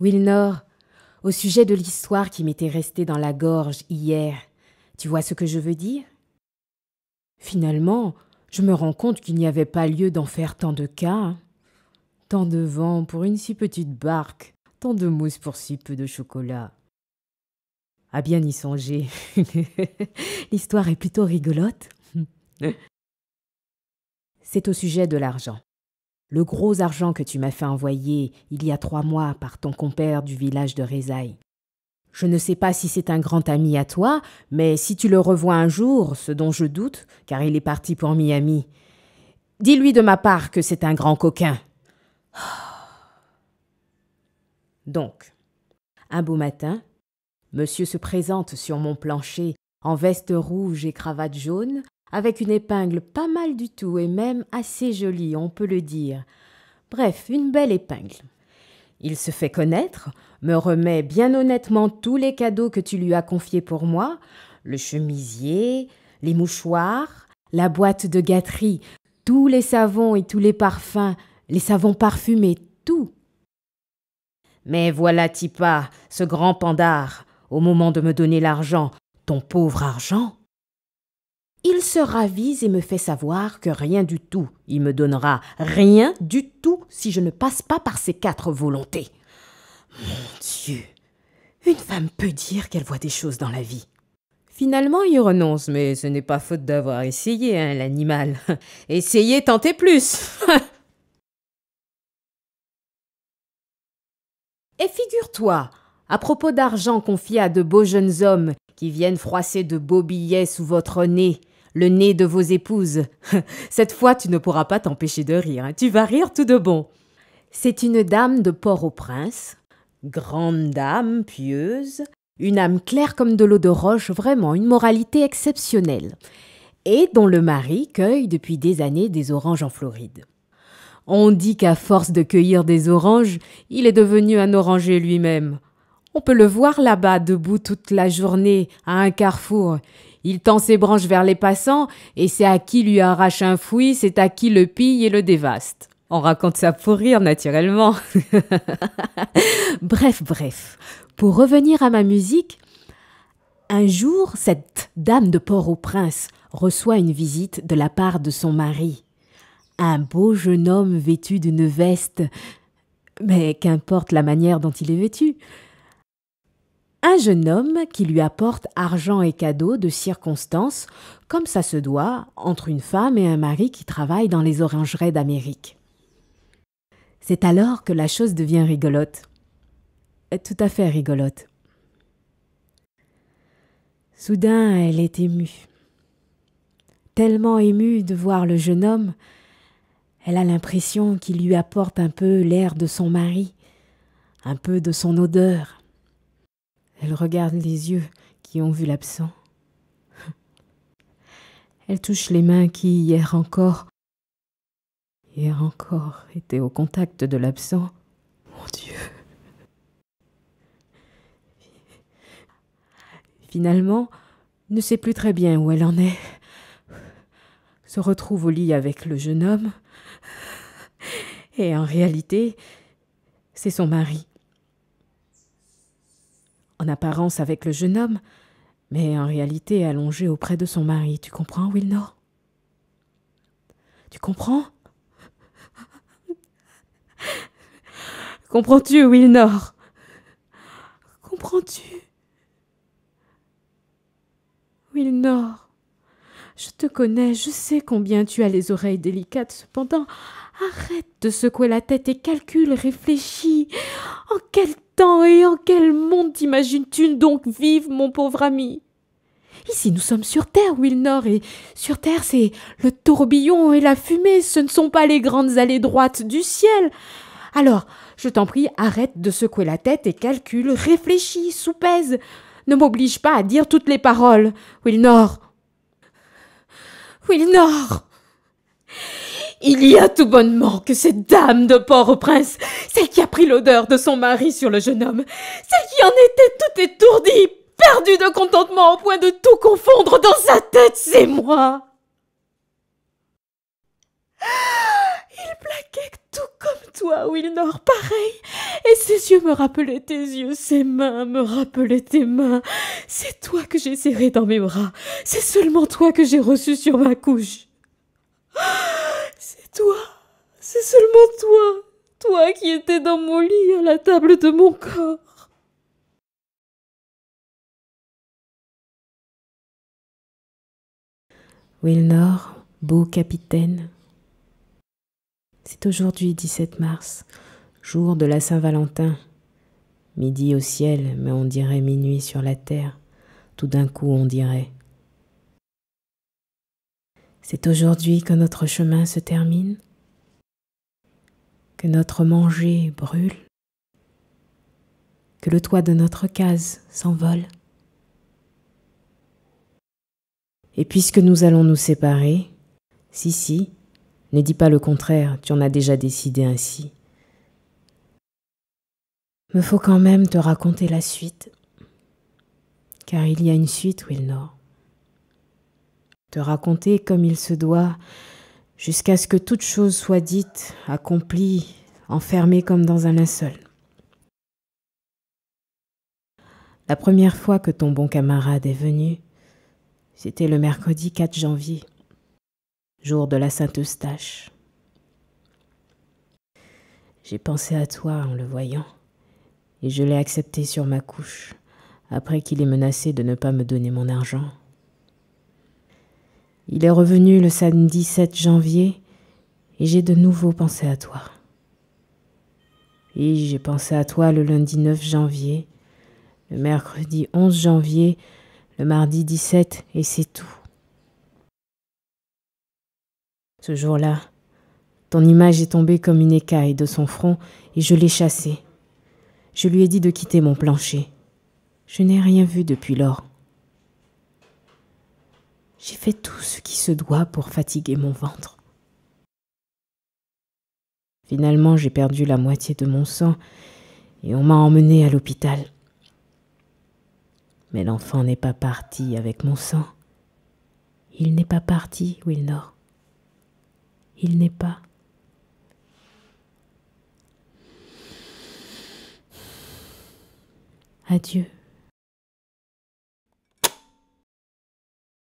Wilnor, au sujet de l'histoire qui m'était restée dans la gorge hier, tu vois ce que je veux dire? Finalement, je me rends compte qu'il n'y avait pas lieu d'en faire tant de cas. Tant de vent pour une si petite barque, tant de mousse pour si peu de chocolat. À bien y songer. L'histoire est plutôt rigolote. C'est au sujet de l'argent. Le gros argent que tu m'as fait envoyer il y a 3 mois par ton compère du village de Rézaï. Je ne sais pas si c'est un grand ami à toi, mais si tu le revois un jour, ce dont je doute, car il est parti pour Miami, dis-lui de ma part que c'est un grand coquin. Donc, un beau matin, monsieur se présente sur mon plancher en veste rouge et cravate jaune, avec une épingle pas mal du tout et même assez jolie, on peut le dire. Bref, une belle épingle. Il se fait connaître, me remet bien honnêtement tous les cadeaux que tu lui as confiés pour moi, le chemisier, les mouchoirs, la boîte de gâterie, tous les savons et tous les parfums, les savons parfumés, tout. Mais voilà Tipa, ce grand pandard, au moment de me donner l'argent, ton pauvre argent. Il se ravise et me fait savoir que rien du tout, il me donnera rien du tout si je ne passe pas par ces 4 volontés. Mon Dieu, une femme peut dire qu'elle voit des choses dans la vie. Finalement, il renonce, mais ce n'est pas faute d'avoir essayé, hein, l'animal. Essayez, tentez plus. Et figure-toi, à propos d'argent confié à de beaux jeunes hommes qui viennent froisser de beaux billets sous votre nez, le nez de vos épouses. Cette fois, tu ne pourras pas t'empêcher de rire, hein. Tu vas rire tout de bon. C'est une dame de Port-au-Prince, grande dame, pieuse, une âme claire comme de l'eau de roche, vraiment une moralité exceptionnelle, et dont le mari cueille depuis des années des oranges en Floride. On dit qu'à force de cueillir des oranges, il est devenu un oranger lui-même. On peut le voir là-bas, debout toute la journée, à un carrefour. Il tend ses branches vers les passants, et c'est à qui lui arrache un fruit, c'est à qui le pille et le dévaste. On raconte ça pour rire, naturellement. Bref. Pour revenir à ma musique, un jour, cette dame de Port-au-Prince reçoit une visite de la part de son mari. Un beau jeune homme vêtu d'une veste, mais qu'importe la manière dont il est vêtu. Un jeune homme qui lui apporte argent et cadeaux de circonstance, comme ça se doit entre une femme et un mari qui travaillent dans les orangeries d'Amérique. C'est alors que la chose devient rigolote. Tout à fait rigolote. Soudain, elle est émue. Tellement émue de voir le jeune homme, elle a l'impression qu'il lui apporte un peu l'air de son mari, un peu de son odeur. Elle regarde les yeux qui ont vu l'absent. Elle touche les mains qui, hier encore, étaient au contact de l'absent. Mon Dieu! Finalement, ne sait plus très bien où elle en est. Se retrouve au lit avec le jeune homme. Et en réalité, c'est son mari. En apparence avec le jeune homme, mais en réalité allongée auprès de son mari. Tu comprends, Wilnor? Tu comprends? Comprends-tu, Wilnor? Comprends-tu? Wilnor, je te connais, je sais combien tu as les oreilles délicates, cependant, arrête de secouer la tête et calcule, réfléchis. En quel temps et en quel monde t'imagines-tu donc vivre, mon pauvre ami? Ici, nous sommes sur Terre, Wilnor, et sur Terre, c'est le tourbillon et la fumée, ce ne sont pas les grandes allées droites du ciel. Alors, je t'en prie, arrête de secouer la tête et calcule, réfléchis, soupèse. Ne m'oblige pas à dire toutes les paroles, Wilnor. Wilnor! Il y a tout bonnement que cette dame de Port-au-Prince, celle qui a pris l'odeur de son mari sur le jeune homme, celle qui en était toute étourdie, perdue de contentement au point de tout confondre dans sa tête, c'est moi. Il plaquait Tout comme toi, Wilnor, pareil. Et ses yeux me rappelaient tes yeux, ses mains me rappelaient tes mains. C'est toi que j'ai serré dans mes bras. C'est seulement toi que j'ai reçu sur ma couche. C'est toi, c'est seulement toi. Toi qui étais dans mon lit à la table de mon corps. Wilnor, beau capitaine. C'est aujourd'hui 17 mars, jour de la Saint-Valentin. Midi au ciel, mais on dirait minuit sur la terre. Tout d'un coup, on dirait. C'est aujourd'hui que notre chemin se termine, que notre manger brûle, que le toit de notre case s'envole. Et puisque nous allons nous séparer, si, ne dis pas le contraire, tu en as déjà décidé ainsi. Me faut quand même te raconter la suite, car il y a une suite, Wilnor. Te raconter comme il se doit, jusqu'à ce que toute chose soit dite, accomplie, enfermée comme dans un linceul. La première fois que ton bon camarade est venu, c'était le mercredi 4 janvier, jour de la Saint-Eustache. J'ai pensé à toi en le voyant, et je l'ai accepté sur ma couche, après qu'il ait menacé de ne pas me donner mon argent. Il est revenu le samedi 7 janvier, et j'ai de nouveau pensé à toi. Et j'ai pensé à toi le lundi 9 janvier, le mercredi 11 janvier, le mardi 17, et c'est tout. Ce jour-là, ton image est tombée comme une écaille de son front et je l'ai chassée. Je lui ai dit de quitter mon plancher. Je n'ai rien vu depuis lors. J'ai fait tout ce qui se doit pour fatiguer mon ventre. Finalement, j'ai perdu la moitié de mon sang et on m'a emmené à l'hôpital. Mais l'enfant n'est pas parti avec mon sang. Il n'est pas parti, Wilnor. Il n'est pas. Adieu.